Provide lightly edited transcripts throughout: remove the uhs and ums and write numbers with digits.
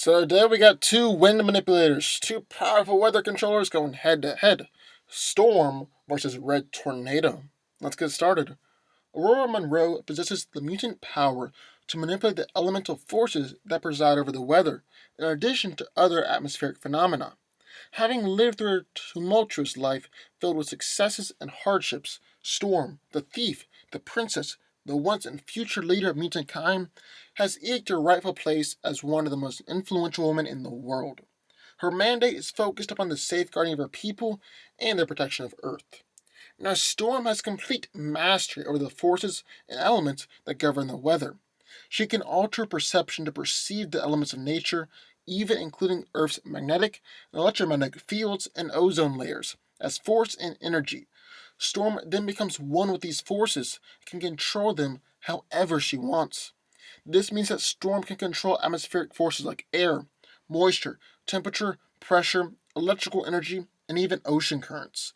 So today we got two wind manipulators, two powerful weather controllers going head to head. Storm versus Red Tornado. Let's get started. Aurora Monroe possesses the mutant power to manipulate the elemental forces that preside over the weather, in addition to other atmospheric phenomena. Having lived through a tumultuous life filled with successes and hardships, Storm, the thief, the princess, the once and future leader of mutant kind, has eked her rightful place as one of the most influential women in the world. Her mandate is focused upon the safeguarding of her people and the protection of Earth. Now, Storm has complete mastery over the forces and elements that govern the weather. She can alter perception to perceive the elements of nature, even including Earth's magnetic and electromagnetic fields and ozone layers, as force and energy. Storm then becomes one with these forces and can control them however she wants. This means that Storm can control atmospheric forces like air, moisture, temperature, pressure, electrical energy, and even ocean currents.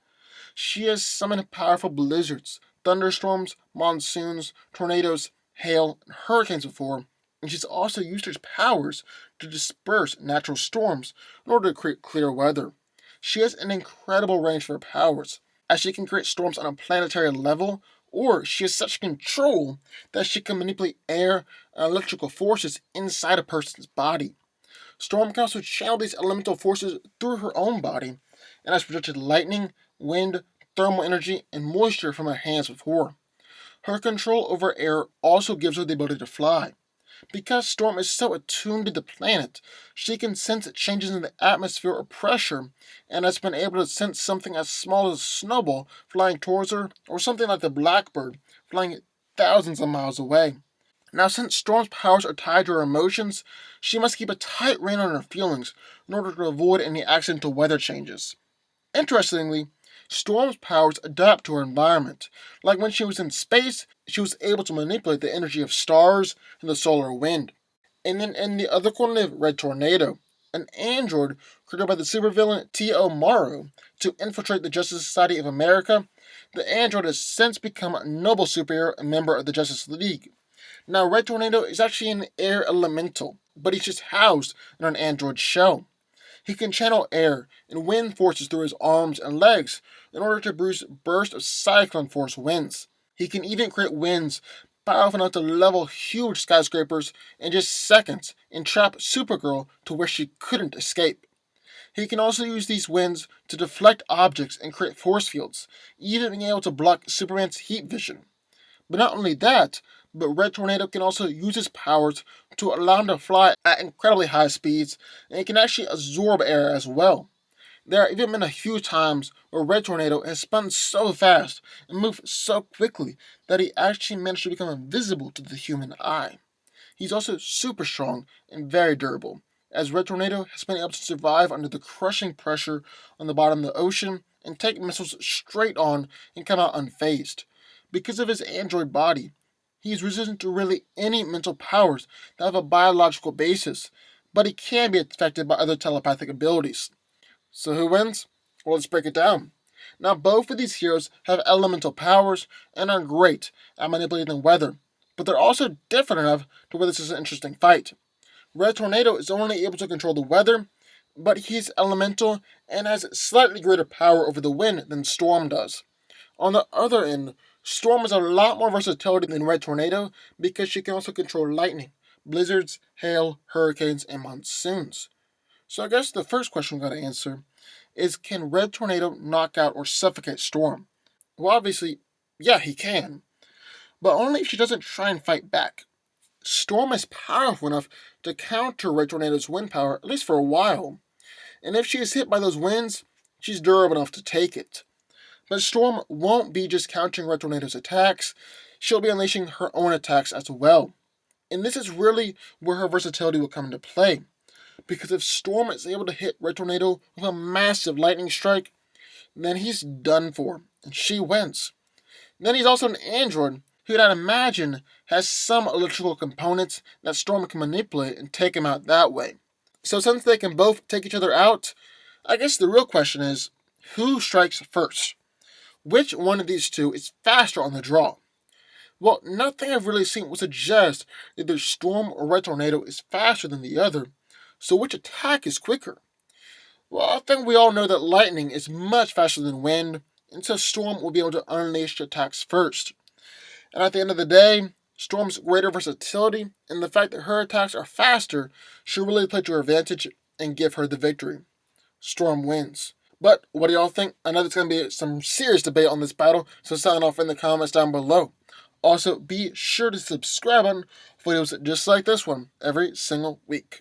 She has summoned powerful blizzards, thunderstorms, monsoons, tornadoes, hail, and hurricanes before, and she's also used her powers to disperse natural storms in order to create clear weather. She has an incredible range for her powers, as she can create storms on a planetary level, or she has such control that she can manipulate air and electrical forces inside a person's body. Storm can also channel these elemental forces through her own body, and has projected lightning, wind, thermal energy, and moisture from her hands before. Her control over air also gives her the ability to fly. Because Storm is so attuned to the planet, she can sense changes in the atmosphere or pressure, and has been able to sense something as small as a snowball flying towards her, or something like the blackbird flying thousands of miles away. Now, since Storm's powers are tied to her emotions, she must keep a tight rein on her feelings in order to avoid any accidental weather changes. Interestingly, Storm's powers adapt to her environment. Like when she was in space, she was able to manipulate the energy of stars and the solar wind. And then in the other corner of Red Tornado, an android created by the supervillain T.O. Morrow to infiltrate the Justice Society of America, the android has since become a noble superhero and member of the Justice League. Now, Red Tornado is actually an air elemental, but he's just housed in an android shell. He can channel air and wind forces through his arms and legs in order to produce bursts of cyclone force winds. He can even create winds powerful enough to level huge skyscrapers in just seconds and trap Supergirl to where she couldn't escape. He can also use these winds to deflect objects and create force fields, even being able to block Superman's heat vision. But not only that, but Red Tornado can also use his powers to allow him to fly at incredibly high speeds, and he can actually absorb air as well. There have even been a few times where Red Tornado has spun so fast and moved so quickly that he actually managed to become invisible to the human eye. He's also super strong and very durable, as Red Tornado has been able to survive under the crushing pressure on the bottom of the ocean and take missiles straight on and come out unfazed. Because of his android body, he is resistant to really any mental powers that have a biological basis, but he can be affected by other telepathic abilities. So who wins? Well, let's break it down. Now, both of these heroes have elemental powers and are great at manipulating the weather, but they're also different enough to where this is an interesting fight. Red Tornado is only able to control the weather, but he's elemental and has slightly greater power over the wind than Storm does. On the other end, Storm has a lot more versatility than Red Tornado because she can also control lightning, blizzards, hail, hurricanes, and monsoons. So I guess the first question we gotta answer is, can Red Tornado knock out or suffocate Storm? Well, obviously, yeah, he can, but only if she doesn't try and fight back. Storm is powerful enough to counter Red Tornado's wind power, at least for a while, and if she is hit by those winds, she's durable enough to take it. But Storm won't be just countering Red Tornado's attacks, she'll be unleashing her own attacks as well. And this is really where her versatility will come into play. Because if Storm is able to hit Red Tornado with a massive lightning strike, then he's done for, and she wins. Then he's also an android who I'd imagine has some electrical components that Storm can manipulate and take him out that way. So since they can both take each other out, I guess the real question is, who strikes first? Which one of these two is faster on the draw? Well, nothing I've really seen would suggest either Storm or Red Tornado is faster than the other, So which attack is quicker? Well, I think we all know that lightning is much faster than wind, and so Storm will be able to unleash attacks first. And at the end of the day, Storm's greater versatility and the fact that her attacks are faster should really play to her advantage and give her the victory. Storm wins. But what do y'all think? I know there's going to be some serious debate on this battle, so sound off in the comments down below. Also, be sure to subscribe on videos just like this one every single week.